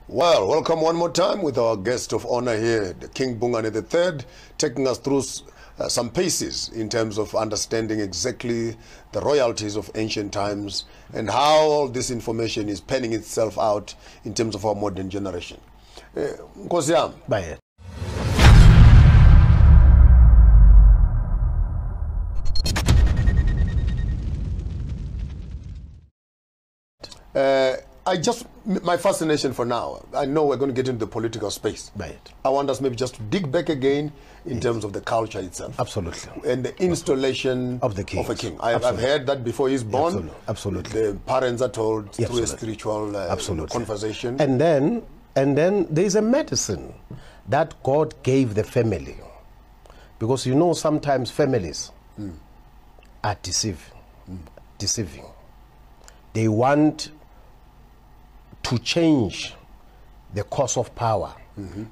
Well, welcome one more time with our guest of honor here, the King Bhungane III, taking us through some paces in terms of understanding exactly the royalties of ancient times and how all this information is panning itself out in terms of our modern generation. Nkosi yami. Baye. My fascination for now, I know we're going to get into the political space. Right. I want us maybe just to dig back again in terms of the culture itself. Absolutely. And the installation of the king. I've heard that before he's born. Absolutely. The parents are told through a spiritual conversation. And then there's a medicine that God gave the family. Because you know sometimes families are deceiving. They want to change the course of power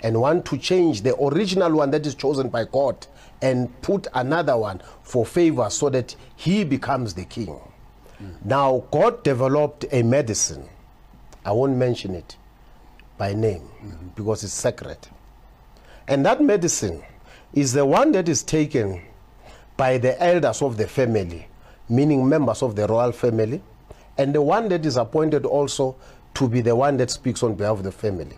and want to change the original one that is chosen by God and put another one for favor so that he becomes the king. Now God developed a medicine. I won't mention it by name because it's sacred. And that medicine is the one that is taken by the elders of the family, meaning members of the royal family, and the one that is appointed also to be the one that speaks on behalf of the family.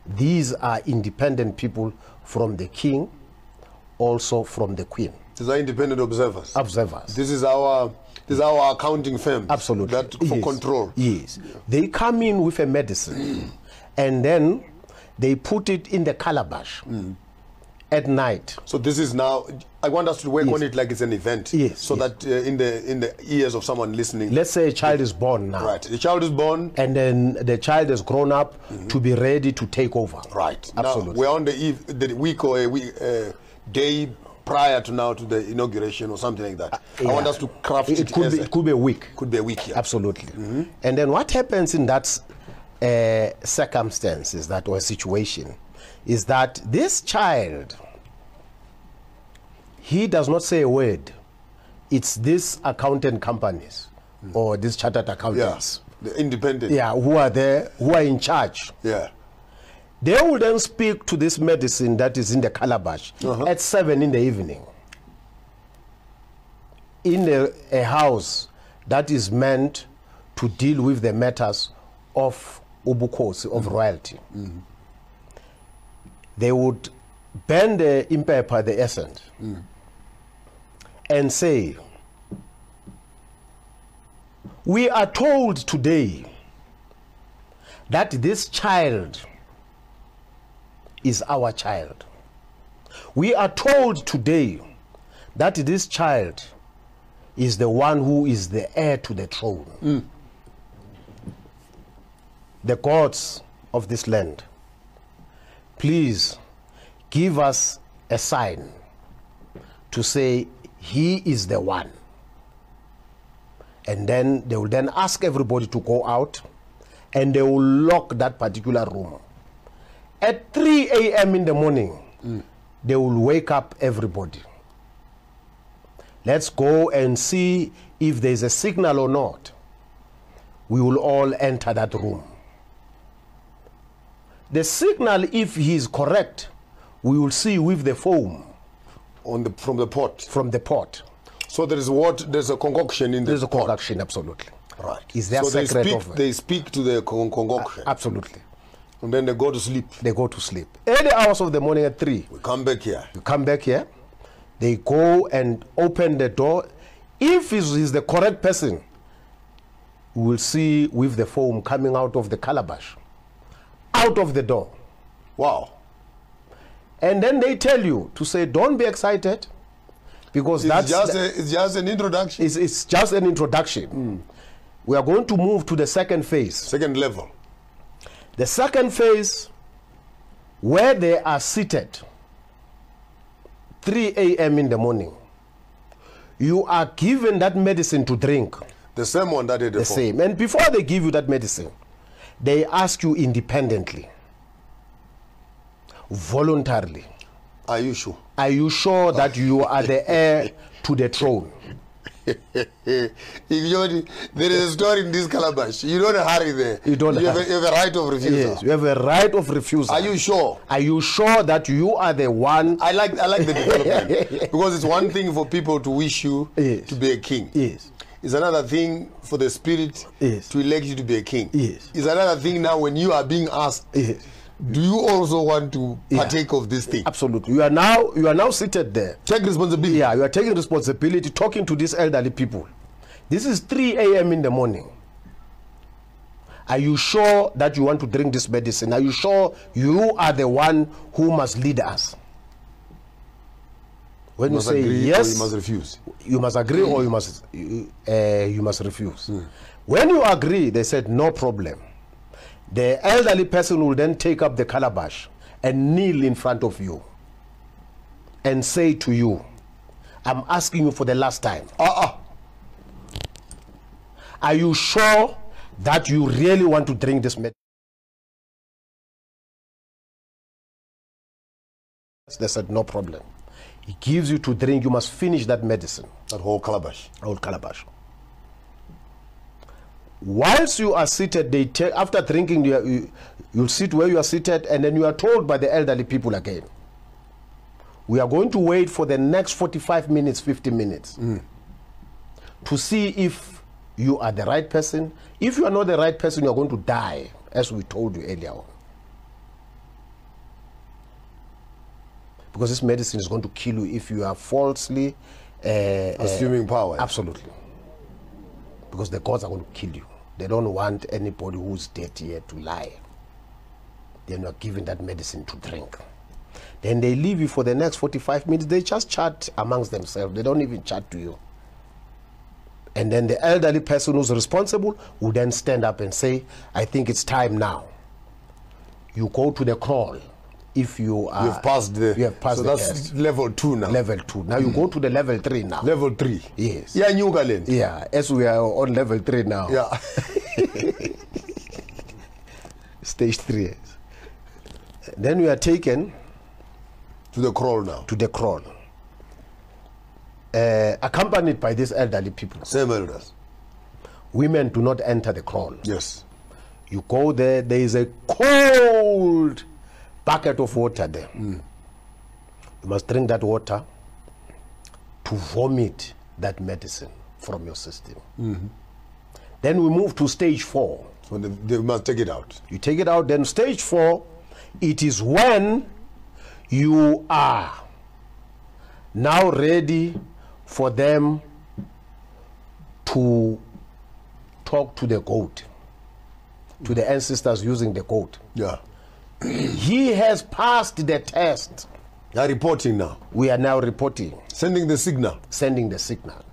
These are independent people from the king, also from the queen. These are independent observers. Observers. This is our accounting firm. Absolutely. That for control. Yes. They come in with a medicine and then they put it in the calabash at night. So this is now, I want us to work on it like it's an event. Yes. So that in the ears of someone listening. Let's say a child is born now. Right. The child is born. And then the child has grown up to be ready to take over. Right. Absolutely. Now, we're on the week or a day prior to the inauguration or something like that. I want us to craft it. It could be a week. Could be a week, yeah. Absolutely. And then what happens in that circumstances, that or situation, is that this child, he does not say a word. It's these accountant companies or these chartered accountants. Yeah, the independent. Yeah, who are there, who are in charge. Yeah. They will then speak to this medicine that is in the calabash at 7 in the evening in a house that is meant to deal with the matters of ubukosi, of royalty. They would burn the impepa, the essence, and say, we are told today that this child is our child. We are told today that this child is the one who is the heir to the throne. The gods of this land, please give us a sign to say he is the one. And then they will then ask everybody to go out and they will lock that particular room. At 3 a.m. in the morning, they will wake up everybody. Let's go and see if there's a signal or not. We will all enter that room. The signal, if he is correct, we will see with the foam From the pot. From the pot. So there's a concoction in the There's a pot. concoction, absolutely. Right. Is there so secret they speak to the concoction. Absolutely. And then they go to sleep. They go to sleep. Early hours of the morning at 3. We come back here. You come back here. They go and open the door. If he's the correct person, we will see with the foam coming out of the calabash, out of the door. Wow. And then they tell you to say, don't be excited, because it's just an introduction. It's just an introduction. We are going to move to the second phase. Second level. The second phase, where they are seated, 3 a.m. in the morning, you are given that medicine to drink. The same one that they did. The same. And before they give you that medicine, they ask you independently, voluntarily. Are you sure? Are you sure that you are the heir to the throne? If there is a story in this calabash, you don't hurry there. You don't have a right of refusal. Yes, you have a right of refusal. Are you sure? Are you sure that you are the one? I like the development. Because it's one thing for people to wish you to be a king. Yes. It's another thing for the spirit to elect you to be a king. Yes. It's another thing now when you are being asked, do you also want to partake of this thing? Absolutely. You are now seated there. Take responsibility. Yeah, you are taking responsibility, talking to these elderly people. This is 3 a.m. in the morning. Are you sure that you want to drink this medicine? Are you sure you are the one who must lead us? When you say yes, you must refuse. You must agree or you must refuse. When you agree, they said no problem. The elderly person will then take up the calabash and kneel in front of you and say to you, I'm asking you for the last time. Are you sure that you really want to drink this medicine? They said no problem. He gives you to drink, you must finish that medicine. That whole calabash. Whole calabash. Whilst you are seated, they take, after drinking, you'll sit where you are seated, and then you are told by the elderly people again, we are going to wait for the next 45 minutes, 50 minutes to see if you are the right person. If you are not the right person, you are going to die, as we told you earlier on. Because this medicine is going to kill you if you are falsely assuming power. Absolutely. Because the gods are going to kill you. They don't want anybody who's dead here to lie. Then you are given that medicine to drink. Then they leave you for the next 45 minutes. They just chat amongst themselves. They don't even chat to you. And then the elderly person who's responsible will then stand up and say, I think it's time now. You go to the crawl. If you are, you have passed the, so that's test. level 2 now. Level 2. Now you go to the level 3 now. Level 3. Yes. Yeah, New Galen. Yeah, as we are on level 3 now. Yeah. Stage 3. Then we are taken to the crawl now. To the crawl. Accompanied by these elderly people. Same elders. Women do not enter the crawl. Yes. You go there, there is a cold bucket of water there. You must drink that water to vomit that medicine from your system. Then we move to stage 4. So they must take it out. You take it out. Then stage 4, it is when you are now ready for them to talk to the goat, to the ancestors using the goat. Yeah. He has passed the test. They are reporting now. We are now reporting. Sending the signal. Sending the signal.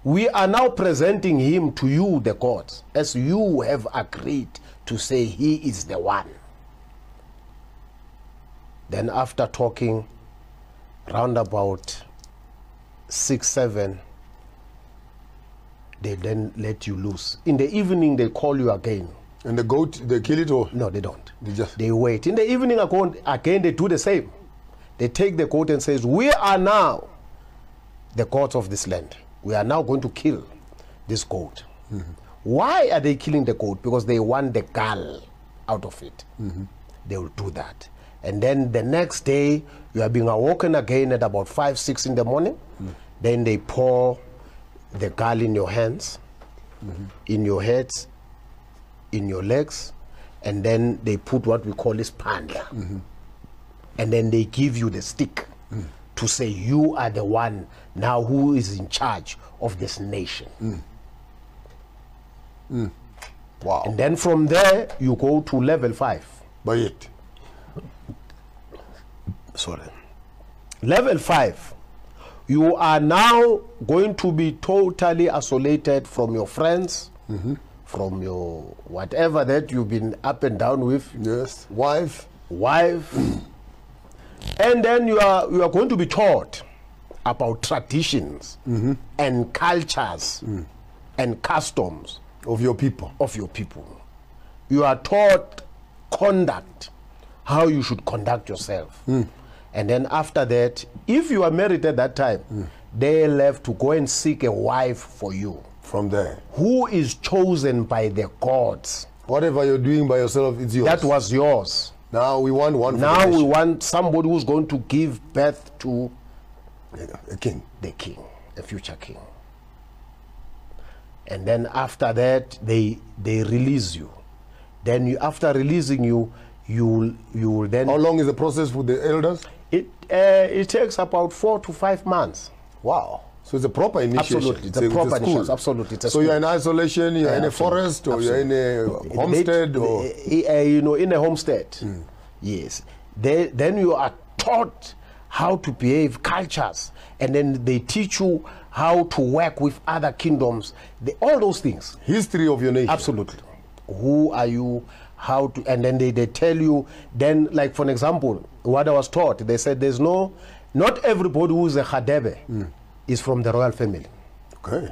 We are now presenting him to you, the gods, as you have agreed to say he is the one. Then after talking round about 6, 7, they then let you loose. In the evening, they call you again. And the goat, they kill it or? No, they don't. They wait. In the evening, again, they do the same. They take the goat and says, we are now the gods of this land. We are now going to kill this goat. Why are they killing the goat? Because they want the gall out of it. They will do that. And then the next day, you are being awoken again at about 5, 6 in the morning. Then they pour the gall in your hands, in your heads, in your legs, and then they put what we call this panda. And then they give you the stick to say you are the one now who is in charge of this nation. Wow. And then from there, you go to level 5. By it. Sorry. Level 5, you are now going to be totally isolated from your friends, from your whatever that you've been up and down with. Yes. Wife. And then you are going to be taught about traditions and cultures and customs of your people. You are taught conduct, how you should conduct yourself. And then after that, if you are married at that time, they left to go and seek a wife for you. From there. Who is chosen by the gods. Whatever you're doing by yourself, it's yours. That was yours. Now we want one. Now we want somebody who's going to give birth to a king. The king, a future king. And then after that, they release you. Then you, after releasing you, you will then. How long is the process for the elders? It takes about 4 to 5 months. Wow. So it's a proper initiation. Absolutely, it's a proper initiation. Absolutely, it's a so you're in isolation, you're in a forest, or you're in a homestead, or you know, in a homestead. Yes. Then you are taught how to behave, cultures, and then they teach you how to work with other kingdoms. All those things. History of your nation. Absolutely. Who are you? How to? And then they tell you. Then, like for an example, what I was taught, they said there's not everybody who is a Hadebe is from the royal family. Okay.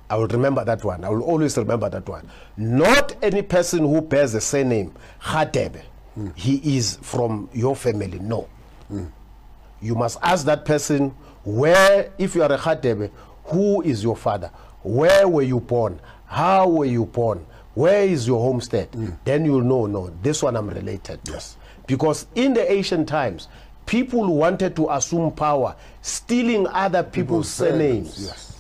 I will remember that one. I will always remember that one. Not any person who bears the surname Hadebe, he is from your family. No. You must ask that person, where, if you are a Hadebe, who is your father? Where were you born? How were you born? Where is your homestead? Then you'll know, no, this one I'm related to. Yes. Because in the ancient times, people wanted to assume power, stealing other people's surnames. Yes.